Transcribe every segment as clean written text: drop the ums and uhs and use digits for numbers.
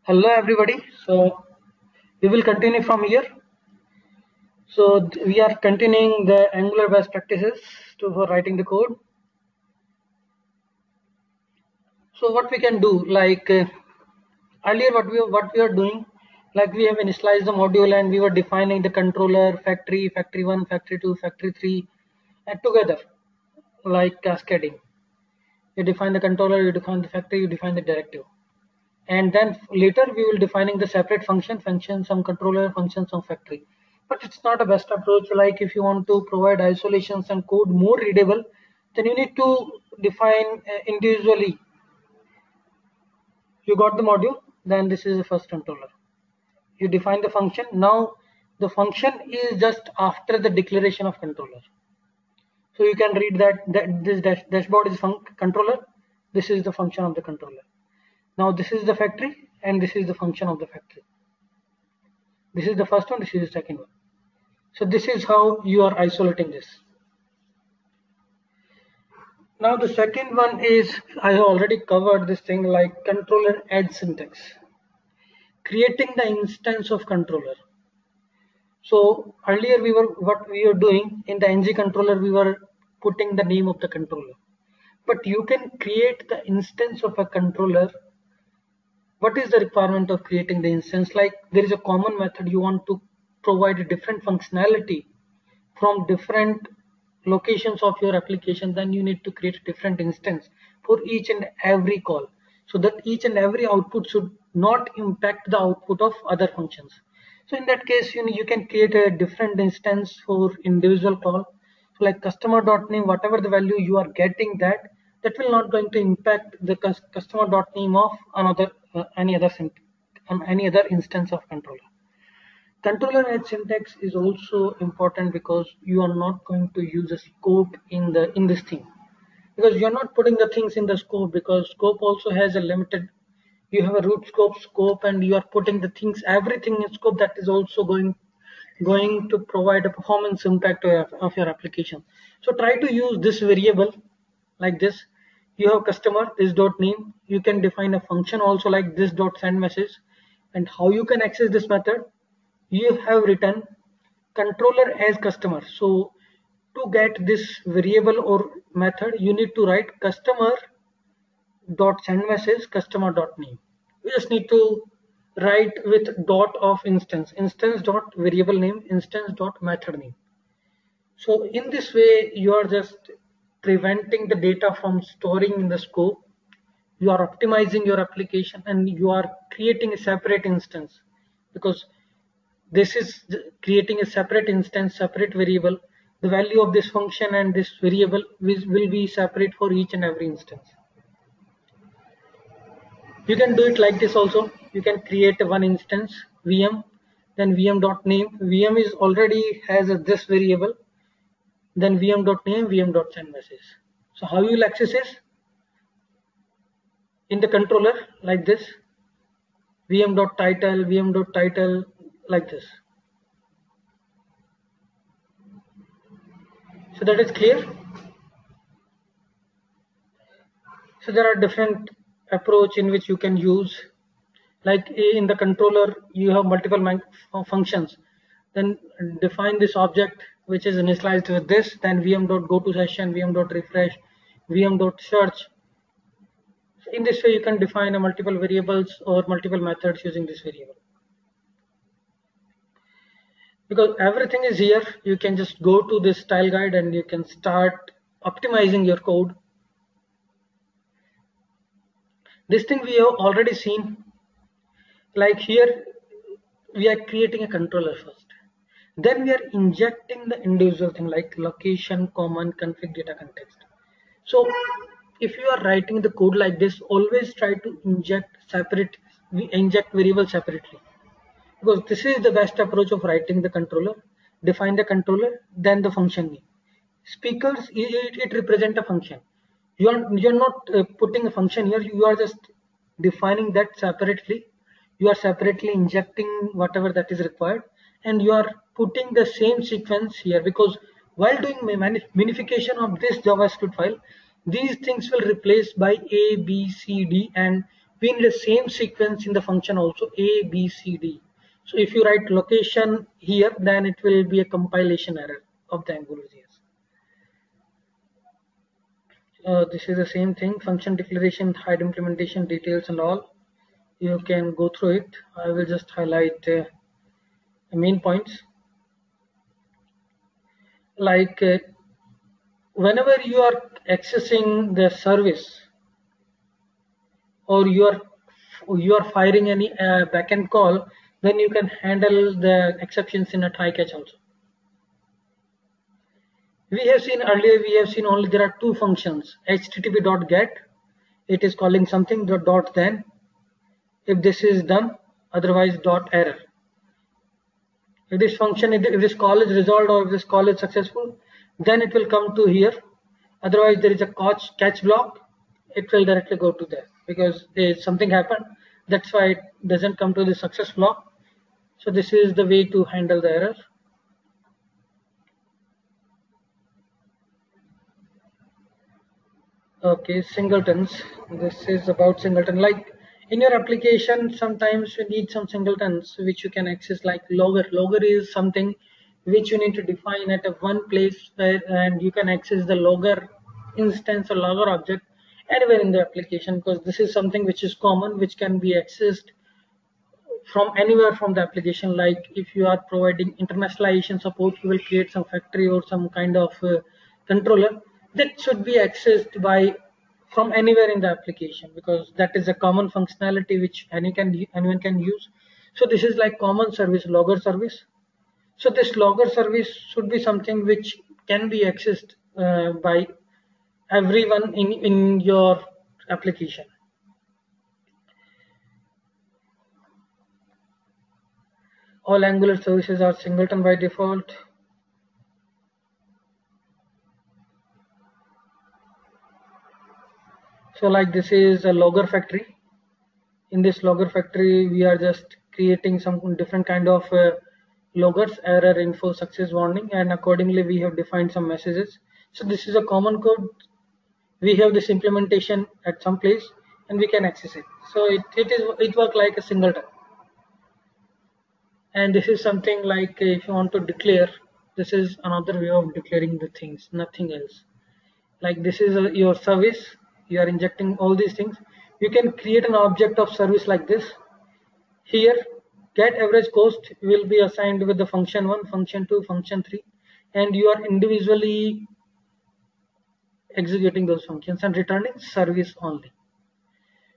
Hello everybody. So we will continue from here. So we are continuing the Angular best practices for writing the code. So what we can do, like earlier, what we are doing, like we have initialized the module and we were defining the controller, factory 1, factory 2, factory 3, and together, like cascading. You define the controller, you define the factory, you define the directive. And then later we will defining the separate function some controller, function some factory. But it's not a best approach. Like if you want to provide isolations and code more readable, then you need to define individually. You got the module, then this is the first controller. You define the function. Now the function is just after the declaration of controller. So you can read that this dashboard is controller. This is the function of the controller. Now this is the factory and this is the function of the factory. This is the first one, this is the second one. So this is how you are isolating this. Now the second one is, I have already covered this thing, like controller add syntax. Creating the instance of controller. So earlier what we were doing in the ng controller, we were putting the name of the controller. But you can create the instance of a controller. What is the requirement of creating the instance? Like there is a common method, you want to provide a different functionality from different locations of your application, then you need to create a different instance for each and every call, so that each and every output should not impact the output of other functions. So in that case, you can create a different instance for individual call. So like customer.name, whatever the value you are getting, that will not going to impact the customer.name of any other instance of controller. Controller add syntax is also important because you are not going to use a scope in this thing, because you are not putting the things in the scope, because scope also has a limited. You have a root scope, and you are putting the things, everything in scope, that is also going to provide a performance impact of your application. So try to use this variable like this. You have customer, this dot name. You can define a function also like this dot send message. And how you can access this method? You have written controller as customer. So to get this variable or method, you need to write customer dot send message customer dot name. We just need to write with dot of instance dot variable name, instance dot method name. So in this way, you are just preventing the data from storing in the scope. You are optimizing your application, and you are creating a separate instance, because this is creating a separate instance, separate variable. The value of this function and this variable will be separate for each and every instance. You can do it like this also. You can create one instance VM, then VM.name. VM is already has this variable, then VM.name, VM.send message. So how you will access this? In the controller like this, VM.title, VM.title, like this. So that is clear. So there are different approach in which you can use. Like in the controller, you have multiple functions. Then define this object which is initialized with this. Then VM.goToSession, VM.refresh, VM.search. So in this way, you can define a multiple variables or multiple methods using this variable. Because everything is here, you can just go to this style guide and you can start optimizing your code. This thing we have already seen. Like here, we are creating a controller first. Then we are injecting the individual thing like location, common, config, data, context. So if you are writing the code like this, always try to inject variables separately, because this is the best approach of writing the controller. Define the controller, then the function name. Speakers, it represent a function. You're not putting a function here. You are just defining that separately. You are separately injecting whatever that is required, and you are putting the same sequence here, because while doing minification of this JavaScript file, these things will replace by A, B, C, D, and we need the same sequence in the function also, A, B, C, D. So if you write location here, then it will be a compilation error of the AngularJS. This is the same thing, function declaration, hide implementation details and all. You can go through it. I will just highlight the main points. Like whenever you are accessing the service, or you are firing any backend call, then you can handle the exceptions in a try catch also. We have seen earlier, we have seen only there are two functions, http.get, it is calling something, the dot then, if this is done, otherwise dot error. If this function, if this call is resolved or if this call is successful, then it will come to here. Otherwise there is a catch block, it will directly go to there because there is something happened. That's why it doesn't come to the success block. So this is the way to handle the error. Okay, singletons. This is about singleton. Like in your application, sometimes you need some singletons which you can access, like logger. Logger is something which you need to define at a one place where, and you can access the logger instance or logger object anywhere in the application, because this is something which is common, which can be accessed from anywhere from the application. Like if you are providing internationalization support, you will create some factory or some kind of controller that should be accessed by from anywhere in the application, because that is a common functionality which anyone can use. So this is like common service, logger service. So this logger service should be something which can be accessed by everyone in your application. All Angular services are singleton by default. So like this is a logger factory. In this logger factory, we are just creating some different kind of loggers, error, info, success, warning, and accordingly we have defined some messages. So this is a common code. We have this implementation at some place and we can access it. So it works like a singleton. And this is something like if you want to declare, this is another way of declaring the things, nothing else. Like this is your service, you are injecting all these things. You can create an object of service like this. Here get average cost will be assigned with the function 1, function 2, function 3, and you are individually executing those functions and returning service only.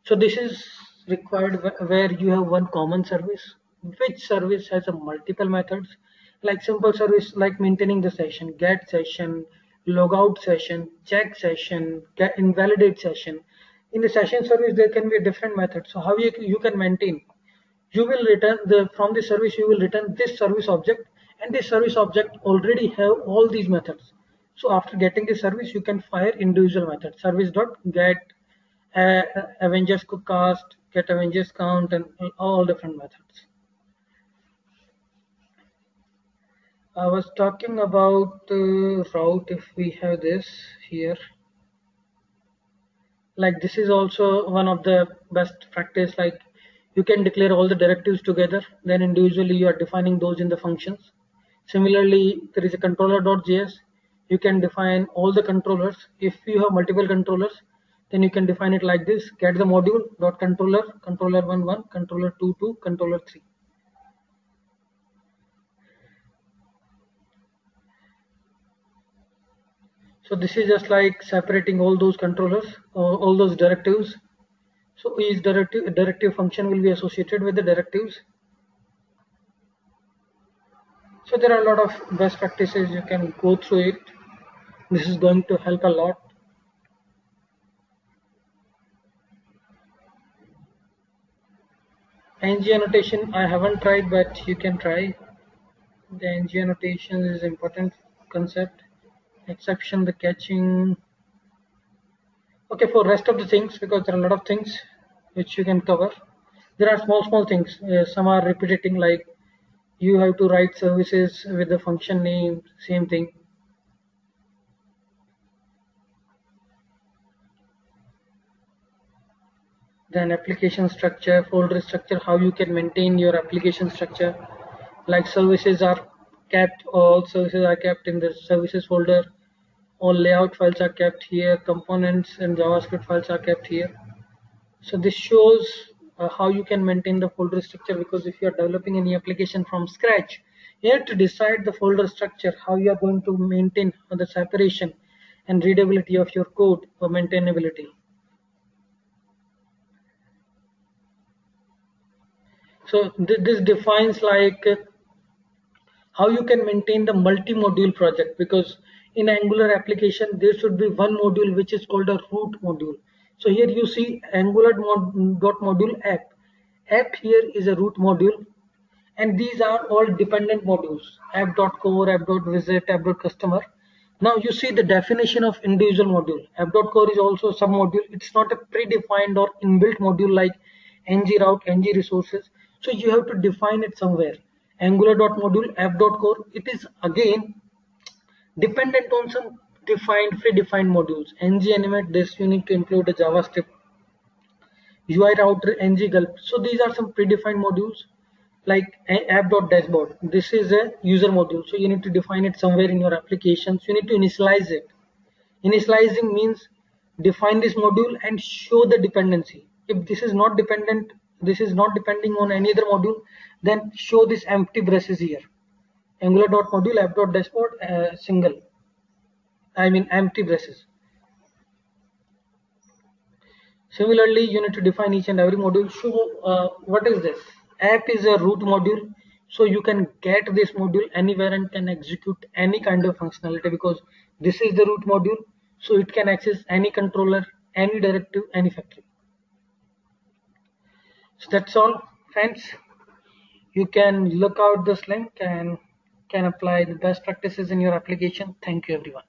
So this is required where you have one common service, which service has a multiple methods, like simple service like maintaining the session, get session, logout session, check session, get invalidate session. In the session service there can be a different method. So how you can maintain, you will return from the service you will return this service object, and this service object already have all these methods. So after getting the service you can fire individual methods, service dot get Avengers could cast, get Avengers count, and all different methods. I was talking about route. If we have this here, like this is also one of the best practice. Like you can declare all the directives together, then individually you are defining those in the functions. Similarly, there is a controller.js. You can define all the controllers. If you have multiple controllers, then you can define it like this: get the module dot controller, controller 1 1, controller 2 2, controller 3. So this is just like separating all those controllers, all those directives. So each directive function will be associated with the directives. So there are a lot of best practices, you can go through it. This is going to help a lot. ng annotation I haven't tried, but you can try. The ng annotation is important concept. Exception, the catching. Okay, for rest of the things, because there are a lot of things which you can cover. There are small things. Some are repeating, like you have to write services with the function name, same thing. Then application structure, folder structure, how you can maintain your application structure. Like services are kept, all services are kept in the services folder. All layout files are kept here. Components and JavaScript files are kept here. So this shows how you can maintain the folder structure, because if you are developing any application from scratch, you have to decide the folder structure, how you are going to maintain the separation and readability of your code for maintainability. So this defines like how you can maintain the multi-module project, because in Angular application there should be one module which is called a root module. So here you see Angular dot module app. App here is a root module, and these are all dependent modules: app.core, app.visit, app.customer. Now you see the definition of individual module. App.core is also some module. It's not a predefined or inbuilt module like ng-route, ng-resources. So you have to define it somewhere. Angular.module, app.core, it is again dependent on some predefined modules. ng-animate, this you need to include a JavaScript. UI router, ng-gulp. So these are some predefined modules. Like app.dashboard, this is a user module, so you need to define it somewhere in your application. So you need to initialize it. Initializing means define this module and show the dependency. If this is not dependent, this is not depending on any other module, then show this empty braces here. Angular.module, app.dashboard, empty braces. Similarly, you need to define each and every module. So what is this? App is a root module, so you can get this module anywhere and can execute any kind of functionality, because this is the root module, so it can access any controller, any directive, any factory. So that's all, friends. You can look out this link and can apply the best practices in your application. Thank you, everyone.